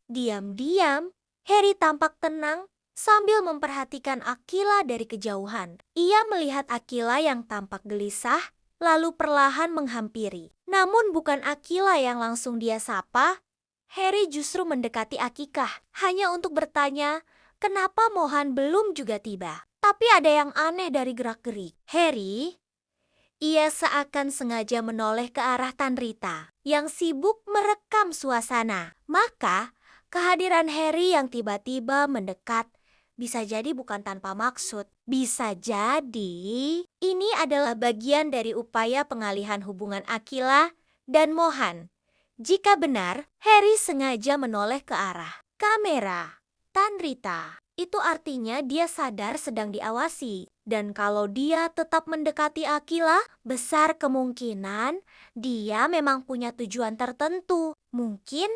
Diam-diam, Harry tampak tenang sambil memperhatikan Akila dari kejauhan. Ia melihat Akila yang tampak gelisah, lalu perlahan menghampiri. Namun bukan Akila yang langsung dia sapa, Harry justru mendekati Akikah hanya untuk bertanya kenapa Mohan belum juga tiba. Tapi ada yang aneh dari gerak-gerik Harry. Ia seakan sengaja menoleh ke arah Tanrita yang sibuk merekam suasana. Maka kehadiran Harry yang tiba-tiba mendekat bisa jadi bukan tanpa maksud. Bisa jadi ini adalah bagian dari upaya pengalihan hubungan Akila dan Mohan. Jika benar, Harry sengaja menoleh ke arah kamera Tanrita. Itu artinya dia sadar sedang diawasi. Dan kalau dia tetap mendekati Akila, besar kemungkinan dia memang punya tujuan tertentu. Mungkin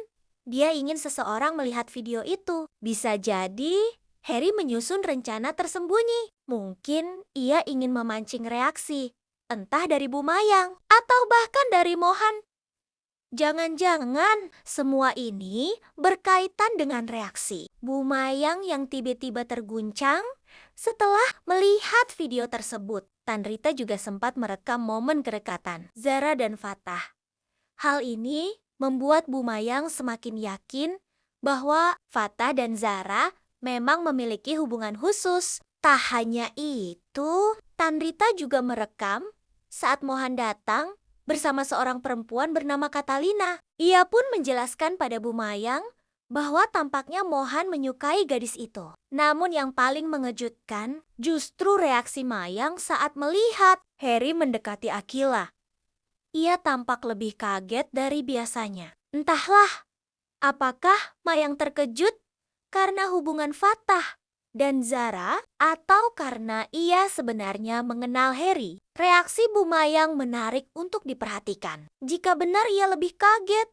dia ingin seseorang melihat video itu. Bisa jadi Harry menyusun rencana tersembunyi. Mungkin ia ingin memancing reaksi, entah dari Bu Mayang atau bahkan dari Mohan. Jangan-jangan semua ini berkaitan dengan reaksi Bu Mayang yang tiba-tiba terguncang setelah melihat video tersebut. Tanrita juga sempat merekam momen kedekatan Zara dan Fatah. Hal ini membuat Bu Mayang semakin yakin bahwa Fatah dan Zara memang memiliki hubungan khusus. Tak hanya itu, Tanrita juga merekam saat Mohan datang bersama seorang perempuan bernama Catalina. Ia pun menjelaskan pada Bu Mayang bahwa tampaknya Mohan menyukai gadis itu. Namun yang paling mengejutkan justru reaksi Mayang saat melihat Harry mendekati Akila. Ia tampak lebih kaget dari biasanya. Entahlah, apakah Mayang terkejut karena hubungan Fatah dan Zara atau karena ia sebenarnya mengenal Harry. Reaksi Bu Mayang menarik untuk diperhatikan. Jika benar ia lebih kaget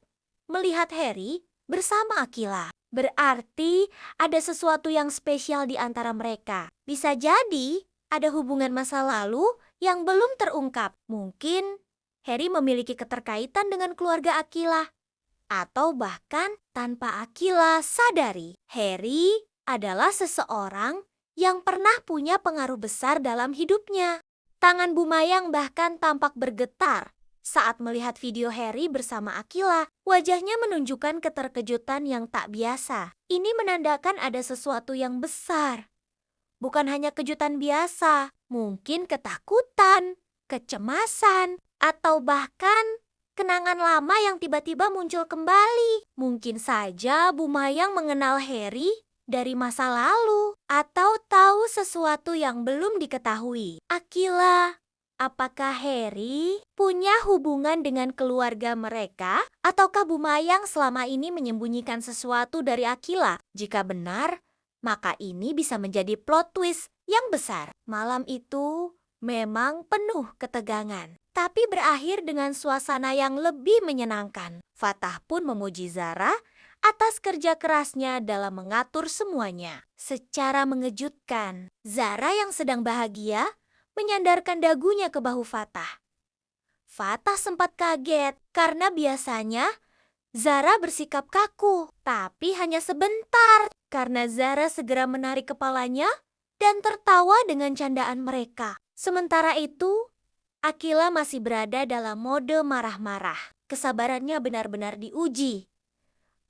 melihat Harry bersama Akila, berarti ada sesuatu yang spesial di antara mereka. Bisa jadi ada hubungan masa lalu yang belum terungkap. Mungkin Harry memiliki keterkaitan dengan keluarga Akila. Atau bahkan tanpa Akila sadari, Harry adalah seseorang yang pernah punya pengaruh besar dalam hidupnya. Tangan Bu Mayang bahkan tampak bergetar saat melihat video Harry bersama Akila. Wajahnya menunjukkan keterkejutan yang tak biasa. Ini menandakan ada sesuatu yang besar. Bukan hanya kejutan biasa, mungkin ketakutan, kecemasan, atau bahkan kenangan lama yang tiba-tiba muncul kembali. Mungkin saja Bu Mayang mengenal Harry dari masa lalu atau tahu sesuatu yang belum diketahui. Akila, apakah Harry punya hubungan dengan keluarga mereka? Ataukah Bu Mayang selama ini menyembunyikan sesuatu dari Akila? Jika benar, maka ini bisa menjadi plot twist yang besar. Malam itu memang penuh ketegangan, tapi berakhir dengan suasana yang lebih menyenangkan. Fatah pun memuji Zara atas kerja kerasnya dalam mengatur semuanya. Secara mengejutkan, Zara yang sedang bahagia menyandarkan dagunya ke bahu Fatah. Fatah sempat kaget karena biasanya Zara bersikap kaku, tapi hanya sebentar karena Zara segera menarik kepalanya dan tertawa dengan candaan mereka. Sementara itu, Akila masih berada dalam mode marah-marah. Kesabarannya benar-benar diuji.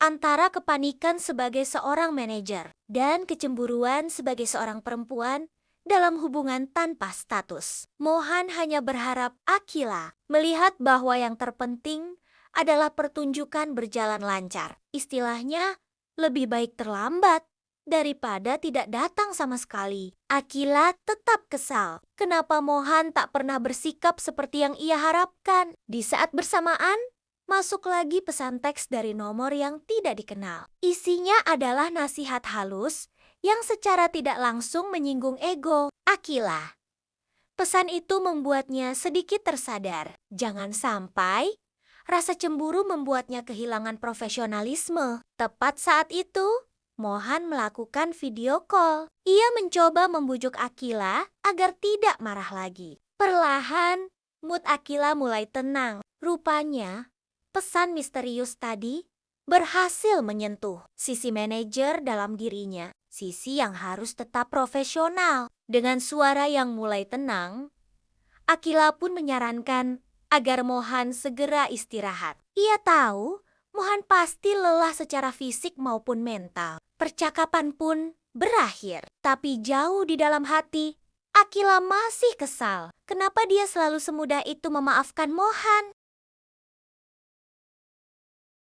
Antara kepanikan sebagai seorang manajer dan kecemburuan sebagai seorang perempuan dalam hubungan tanpa status. Mohan hanya berharap Akila melihat bahwa yang terpenting adalah pertunjukan berjalan lancar. Istilahnya, lebih baik terlambat daripada tidak datang sama sekali. Akila tetap kesal. Kenapa Mohan tak pernah bersikap seperti yang ia harapkan? Di saat bersamaan, masuk lagi pesan teks dari nomor yang tidak dikenal. Isinya adalah nasihat halus yang secara tidak langsung menyinggung ego Akila. Pesan itu membuatnya sedikit tersadar. Jangan sampai rasa cemburu membuatnya kehilangan profesionalisme. Tepat saat itu, Mohan melakukan video call. Ia mencoba membujuk Akila agar tidak marah lagi. Perlahan, mood Akila mulai tenang. Rupanya, pesan misterius tadi berhasil menyentuh sisi manajer dalam dirinya, sisi yang harus tetap profesional. Dengan suara yang mulai tenang, Akila pun menyarankan agar Mohan segera istirahat. Ia tahu Mohan pasti lelah secara fisik maupun mental. Percakapan pun berakhir. Tapi jauh di dalam hati, Akila masih kesal. Kenapa dia selalu semudah itu memaafkan Mohan?